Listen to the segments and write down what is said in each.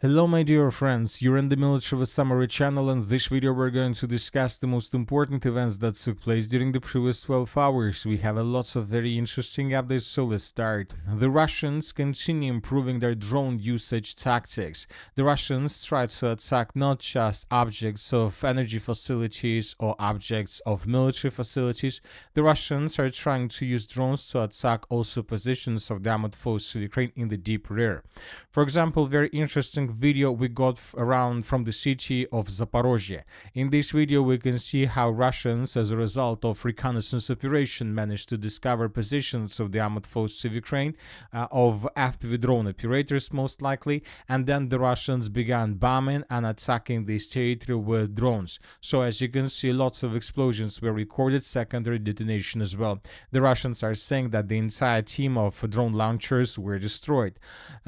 Hello my dear friends, you're in the Military Summary channel, and in this video we're going to discuss the most important events that took place during the previous 12 hours. We have a lots of very interesting updates, so let's start. The Russians continue improving their drone usage tactics. The Russians try to attack not just objects of energy facilities or objects of military facilities. The Russians are trying to use drones to attack also positions of the armed forces of Ukraine in the deep rear. For example, very interesting video we got around from the city of Zaporizhzhia. In this video we can see how Russians, as a result of reconnaissance operation, managed to discover positions of the armed forces of Ukraine, of FPV drone operators most likely, and then the Russians began bombing and attacking this territory with drones. So as you can see, lots of explosions were recorded, secondary detonation as well. The Russians are saying that the entire team of drone launchers were destroyed.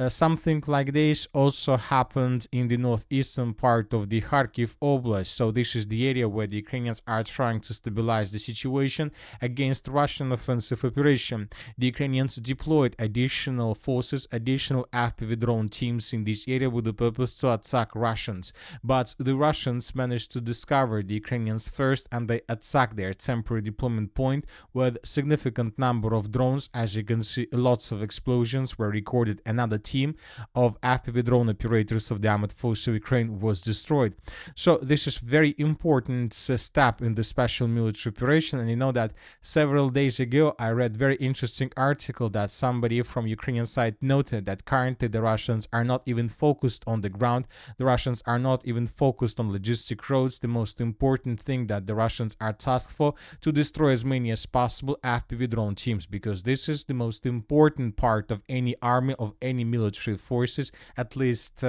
Something like this also happened in the northeastern part of the Kharkiv Oblast. So this is the area where the Ukrainians are trying to stabilize the situation against Russian offensive operation. The Ukrainians deployed additional forces, additional FPV drone teams in this area with the purpose to attack Russians. But the Russians managed to discover the Ukrainians first, and they attacked their temporary deployment point with significant number of drones. As you can see, lots of explosions were recorded. Another team of FPV drone operators of the armed forces of Ukraine was destroyed. So this is very important step in the special military operation. And you know that several days ago I read very interesting article that somebody from Ukrainian side noted that currently the Russians are not even focused on the ground. The Russians are not even focused on logistic roads. The most important thing that the Russians are tasked for to destroy as many as possible FPV drone teams, because this is the most important part of any army, of any military forces, at least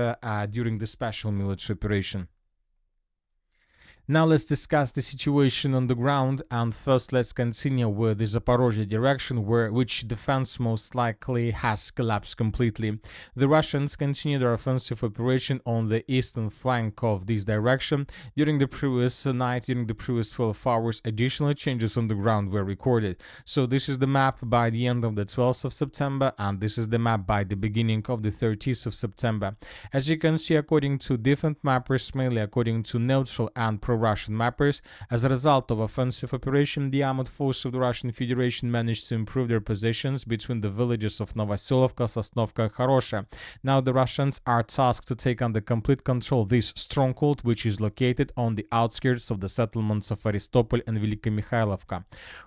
during the special military operation. Now let's discuss the situation on the ground, and first let's continue with the Zaporizhzhia direction, which defense most likely has collapsed completely. The Russians continue their offensive operation on the eastern flank of this direction. During the previous night, during the previous 12 hours, additional changes on the ground were recorded. So this is the map by the end of the 12th of September, and this is the map by the beginning of the 30th of September. As you can see, according to different mappers, mainly according to neutral and pro-Russian mappers, as a result of offensive operation, the armed forces of the Russian Federation managed to improve their positions between the villages of Novoselovka, Sosnovka, and Хорошa. Now the Russians are tasked to take under complete control this stronghold, which is located on the outskirts of the settlements of Aristopol and Velika-Mikhailovka.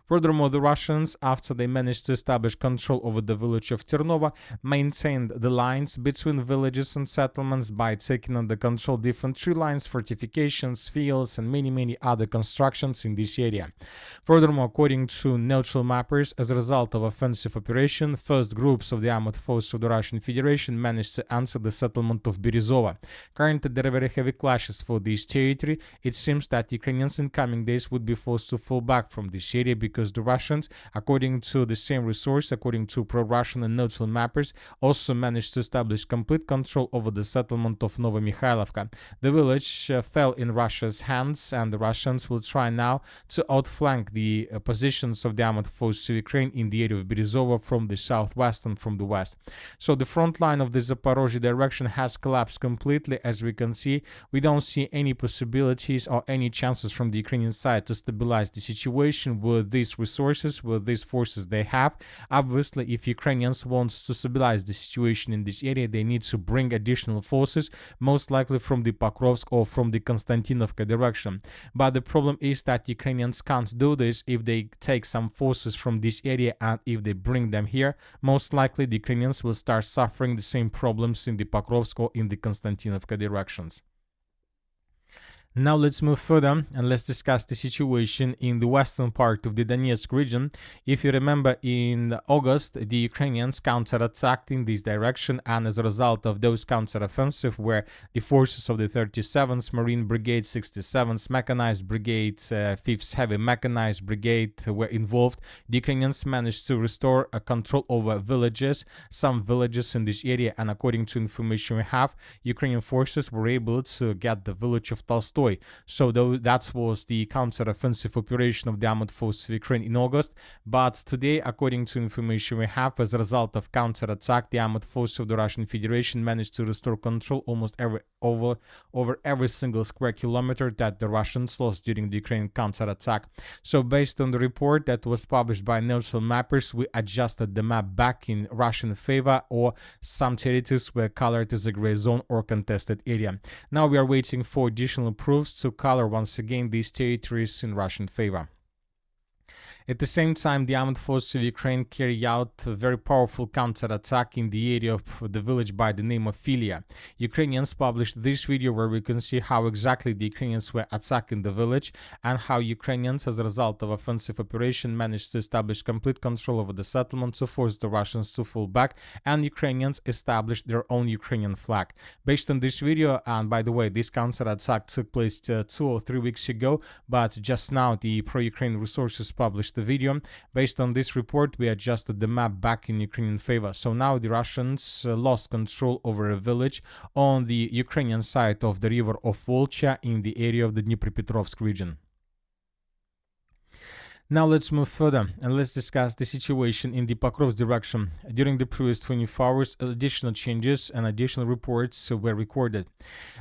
Furthermore, the Russians, after they managed to establish control over the village of Ternova, maintained the lines between villages and settlements by taking under control different tree lines, fortifications, fields, and many other constructions in this area. Furthermore, according to neutral mappers, as a result of offensive operation, first groups of the armed forces of the Russian Federation managed to enter the settlement of Berezova. Currently, there are very heavy clashes for this territory. It seems that Ukrainians in coming days would be forced to fall back from this area, because the Russians, according to the same resource, according to pro-Russian and neutral mappers, also managed to establish complete control over the settlement of Novomikhailovka. The village fell in Russia's hands, and the Russians will try now to outflank the positions of the armed forces of Ukraine in the area of Berezova from the southwest and from the west. So the front line of the Zaporizhzhia direction has collapsed completely. As we can see, we don't see any possibilities or any chances from the Ukrainian side to stabilize the situation with these resources, with these forces they have. Obviously, if Ukrainians want to stabilize the situation in this area, they need to bring additional forces, most likely from the Pokrovsk or from the Kostiantynivka direction. But the problem is that Ukrainians can't do this if they take some forces from this area, and if they bring them here, most likely the Ukrainians will start suffering the same problems in the Pokrovsk or in the Kostiantynivka directions. Now let's move further and let's discuss the situation in the western part of the Donetsk region. If you remember, in August, the Ukrainians counterattacked in this direction, and as a result of those counteroffensive, where the forces of the 37th Marine Brigade, 67th Mechanized Brigade, 5th Heavy Mechanized Brigade were involved, the Ukrainians managed to restore a control over villages, some villages in this area, and according to information we have, Ukrainian forces were able to get the village of Tolstoy Syrskyi. So that was the counter-offensive operation of the armed forces of Ukraine in August. But today, according to information we have, as a result of counter-attack, the armed forces of the Russian Federation managed to restore control almost over every single square kilometer that the Russians lost during the Ukrainian counter-attack. So based on the report that was published by neutral mappers, we adjusted the map back in Russian favor, or some territories were colored as a gray zone or contested area. Now we are waiting for additional proofs to color once again these territories in Russian favor. At the same time, the armed forces of Ukraine carry out a very powerful counterattack in the area of the village by the name of Filia. Ukrainians published this video where we can see how exactly the Ukrainians were attacking the village and how Ukrainians, as a result of offensive operation, managed to establish complete control over the settlement to force the Russians to fall back, and Ukrainians established their own Ukrainian flag. Based on this video, and by the way, this counterattack took place 2 or 3 weeks ago, but just now the pro-Ukraine resources published the video. Based on this report, we adjusted the map back in Ukrainian favor. So now the Russians lost control over a village on the Ukrainian side of the river of Volcha in the area of the Dnipropetrovsk region. Now let's move further and let's discuss the situation in the Pokrovsk direction. During the previous 24 hours, additional changes and additional reports were recorded.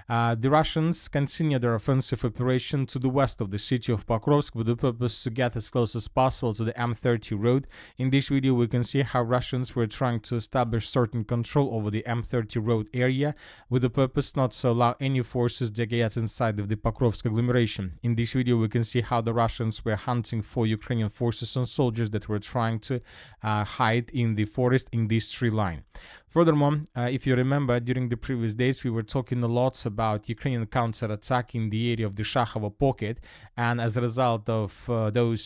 The Russians continue their offensive operation to the west of the city of Pokrovsk with the purpose to get as close as possible to the M30 road. In this video, we can see how Russians were trying to establish certain control over the M30 road area with the purpose not to allow any forces to get inside of the Pokrovsk agglomeration. In this video, we can see how the Russians were hunting for Ukrainian forces and soldiers that were trying to hide in the forest in this tree line. Furthermore, if you remember, during the previous days, we were talking a lot about Ukrainian counterattack in the area of the Shakhovo pocket, and as a result of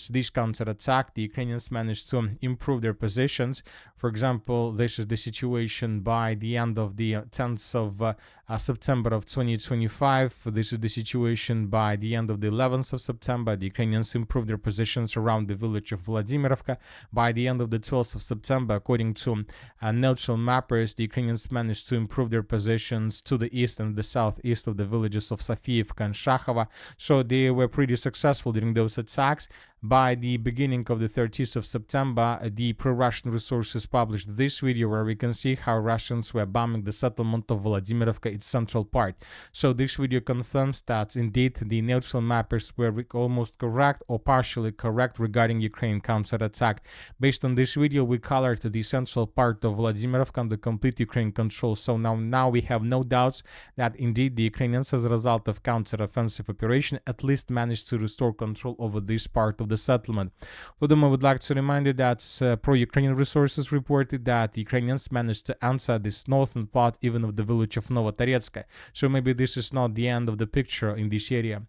this counterattack, the Ukrainians managed to improve their positions. For example, this is the situation by the end of the 10th of September of 2025. This is the situation by the end of the 11th of September. The Ukrainians improved their positions around the village of Vladimirovka. By the end of the 12th of September, according to neutral mappers, the Ukrainians managed to improve their positions to the east and the southeast of the villages of Sofiivka and Shakhova. So they were pretty successful during those attacks. By the beginning of the 30th of September, the pro-Russian resources published this video where we can see how Russians were bombing the settlement of Vladimirovka, its central part. So this video confirms that indeed the neutral mappers were almost correct or partially correct regarding Ukraine counterattack. Based on this video, we colored the central part of Vladimirovka under complete Ukraine control. So now we have no doubts that indeed the Ukrainians, as a result of counter-offensive operation, at least managed to restore control over this part of the settlement. Furthermore, I would like to remind you that pro-Ukrainian resources reported that the Ukrainians managed to answer this northern part even of the village of Novotoretsk. So maybe this is not the end of the picture in this area.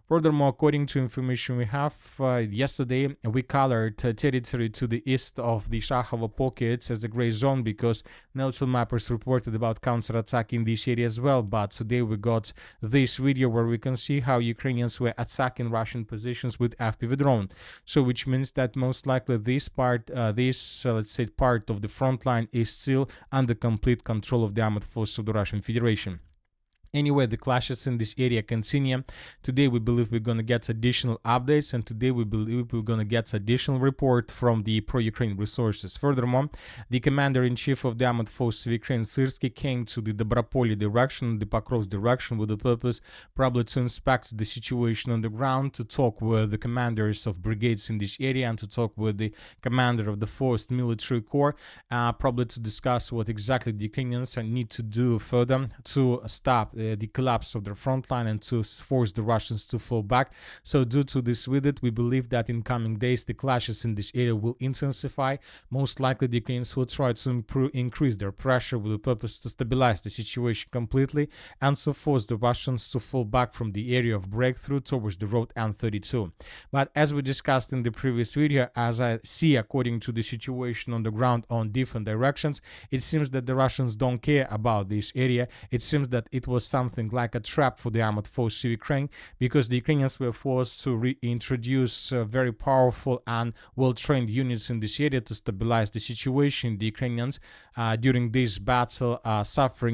Furthermore, according to information we have, yesterday we colored territory to the east of the Shakhovo pockets as a gray zone because neutral mappers reported about counterattack in this area as well. But today we got this video where we can see how Ukrainians were attacking Russian positions with FPV drone. So which means that most likely this part, let's say part of the front line is still under complete control of the armed forces of the Russian Federation. Anyway, the clashes in this area continue. Today we believe we're going to get additional updates, and today we believe we're going to get additional report from the pro-Ukraine resources. Furthermore, the commander-in-chief of the armed forces of Ukraine, Syrskyi, came to the Dobropolye direction, the Pokrovsk direction, with the purpose probably to inspect the situation on the ground, to talk with the commanders of brigades in this area, and to talk with the commander of the 4th Military Corps, probably to discuss what exactly the Ukrainians need to do further to stop the collapse of their front line and to force the Russians to fall back. So due to this visit, we believe that in coming days the clashes in this area will intensify. Most likely the Ukrainians will try to increase their pressure with the purpose to stabilize the situation completely and to force the Russians to fall back from the area of breakthrough towards the road N32. But as we discussed in the previous video, as I see according to the situation on the ground on different directions, it seems that the Russians don't care about this area. It seems that it was something like a trap for the armored forces of Ukraine, because the Ukrainians were forced to reintroduce very powerful and well-trained units in this area to stabilize the situation. The Ukrainians during this battle suffer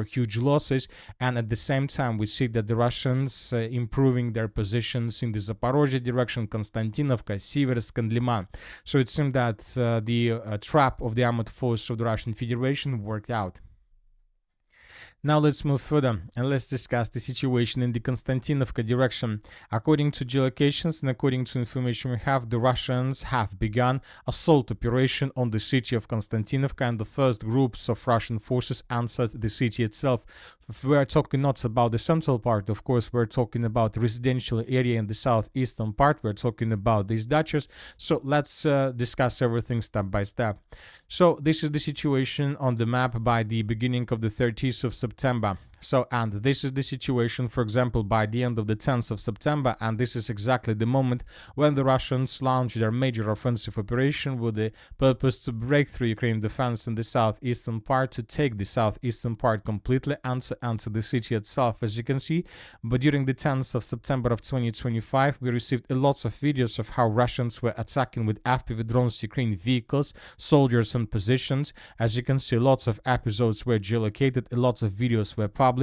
huge losses, and at the same time we see that the Russians improving their positions in the Zaporizhzhia direction, Kostiantynivka, Syrskyi, and Liman. So it seemed that the trap of the armored force of the Russian Federation worked out. Now let's move further and let's discuss the situation in the Kostiantynivka direction. According to geolocations and according to information we have, the Russians have begun assault operation on the city of Kostiantynivka, and the first groups of Russian forces answered the city itself. We are talking not about the central part, of course, we're talking about the residential area in the southeastern part, we're talking about these dachas. So let's discuss everything step by step. So this is the situation on the map by the beginning of the 30th of September. So, and this is the situation, for example, by the end of the 10th of September, and this is exactly the moment when the Russians launched their major offensive operation with the purpose to break through Ukraine defense in the southeastern part, to take the southeastern part completely and to enter the city itself, as you can see. But during the 10th of September of 2025, we received lots of videos of how Russians were attacking with FPV drones Ukraine vehicles, soldiers and positions. As you can see, lots of episodes were geolocated, lots of videos were published,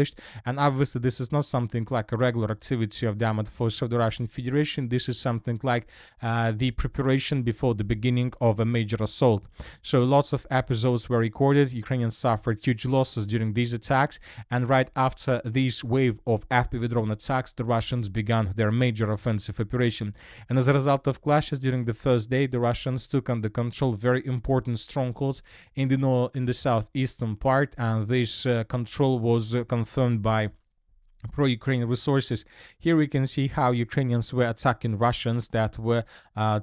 and obviously this is not something like a regular activity of the armored forces of the Russian Federation. This is something like the preparation before the beginning of a major assault. So lots of episodes were recorded. Ukrainians suffered huge losses during these attacks, and right after this wave of FPV drone attacks, the Russians began their major offensive operation. And as a result of clashes during the first day, the Russians took under control very important strongholds in the southeastern part, and this control was confirmed by pro-Ukraine resources. Here we can see how Ukrainians were attacking Russians that were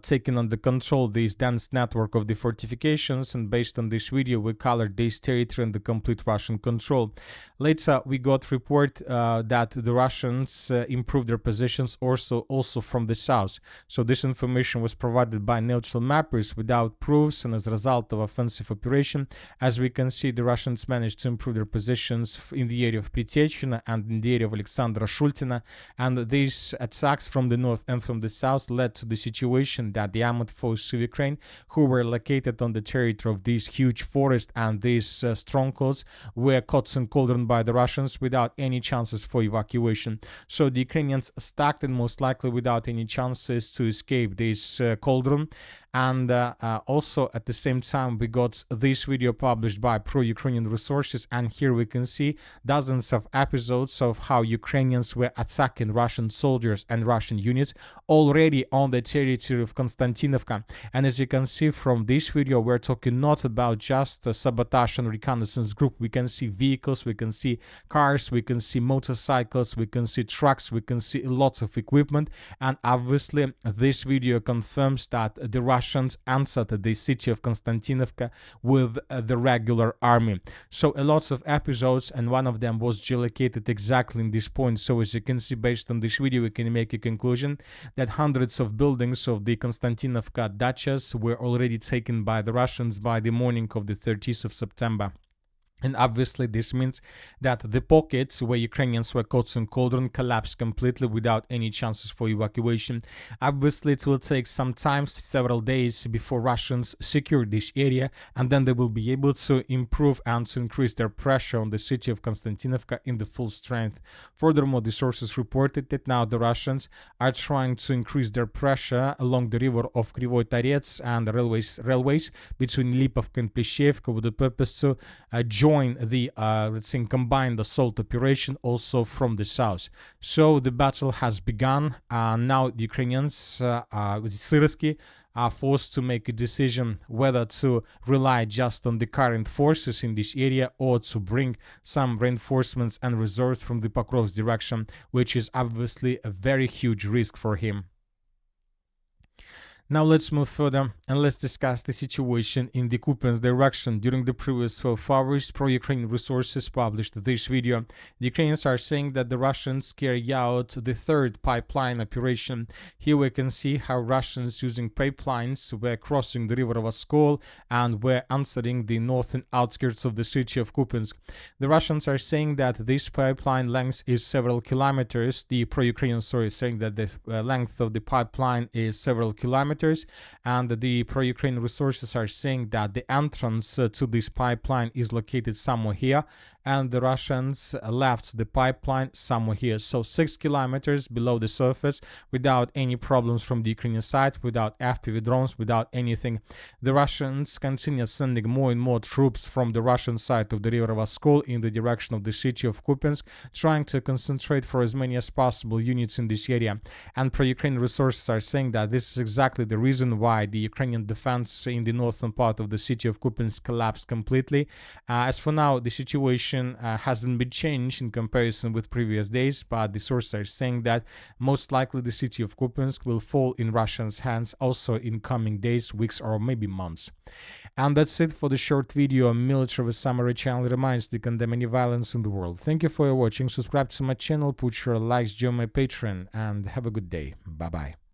taking under control this dense network of the fortifications, and based on this video we colored this territory in the complete Russian control. Later we got report that the Russians improved their positions also from the south. So this information was provided by neutral mappers without proofs, and as a result of offensive operation, as we can see, the Russians managed to improve their positions in the area of Pritiechina and in the area of Alexandra Shultina, and these attacks from the north and from the south led to the situation that the armored forces of Ukraine, who were located on the territory of these huge forests and these strongholds, were caught in cauldron by the Russians without any chances for evacuation. So the Ukrainians stuck, and most likely without any chances to escape this cauldron. And also at the same time we got this video published by pro-Ukrainian resources, and here we can see dozens of episodes of how Ukrainians were attacking Russian soldiers and Russian units already on the territory of Kostiantynivka. And as you can see from this video, we're talking not about just a sabotage and reconnaissance group. We can see vehicles, we can see cars, we can see motorcycles, we can see trucks, we can see lots of equipment, and obviously this video confirms that the Russians answered the city of Kostiantynivka with the regular army. So a lots of episodes, and one of them was geolocated exactly in this point. So as you can see, based on this video, we can make a conclusion that hundreds of buildings of the Kostiantynivka dachas were already taken by the Russians by the morning of the 30th of September. And obviously this means that the pockets where Ukrainians were caught in cauldron collapsed completely without any chances for evacuation. Obviously it will take some time, several days, before Russians secure this area, and then they will be able to improve and to increase their pressure on the city of Kostiantynivka in the full strength. Furthermore, the sources reported that now the Russians are trying to increase their pressure along the river of Krivoy Tarets and the railways between Lipovka and Pleshevka, with the purpose to join the let's say combined assault operation also from the south. So the battle has begun. Now the Ukrainians, Syrskyi, are forced to make a decision whether to rely just on the current forces in this area or to bring some reinforcements and reserves from the Pokrovsk direction, which is obviously a very huge risk for him. Now let's move further and let's discuss the situation in the Kupyansk direction. During the previous 12 hours, pro-Ukrainian resources published this video. The Ukrainians are saying that the Russians carry out the third pipeline operation. Here we can see how Russians using pipelines were crossing the river Oskol and were answering the northern outskirts of the city of Kupyansk. The Russians are saying that this pipeline length is several kilometers. The pro-Ukrainian story is saying that the length of the pipeline is several kilometers, and the pro-Ukrainian resources are saying that the entrance to this pipeline is located somewhere here, and the Russians left the pipeline somewhere here, so 6 kilometers below the surface, without any problems from the Ukrainian side, without FPV drones, without anything. The Russians continue sending more and more troops from the Russian side of the river Oskol in the direction of the city of Kupyansk, trying to concentrate for as many as possible units in this area. And pro-Ukrainian resources are saying that this is exactly the reason why the Ukrainian defense in the northern part of the city of Kupyansk collapsed completely. As for now, the situation hasn't been changed in comparison with previous days, but the sources are saying that most likely the city of Kupyansk will fall in Russians' hands also in coming days, weeks, or maybe months. And that's it for the short video. Military Summary channel reminds to condemn any violence in the world. Thank you for watching. Subscribe to my channel, put your likes, join my Patreon, and have a good day. Bye bye.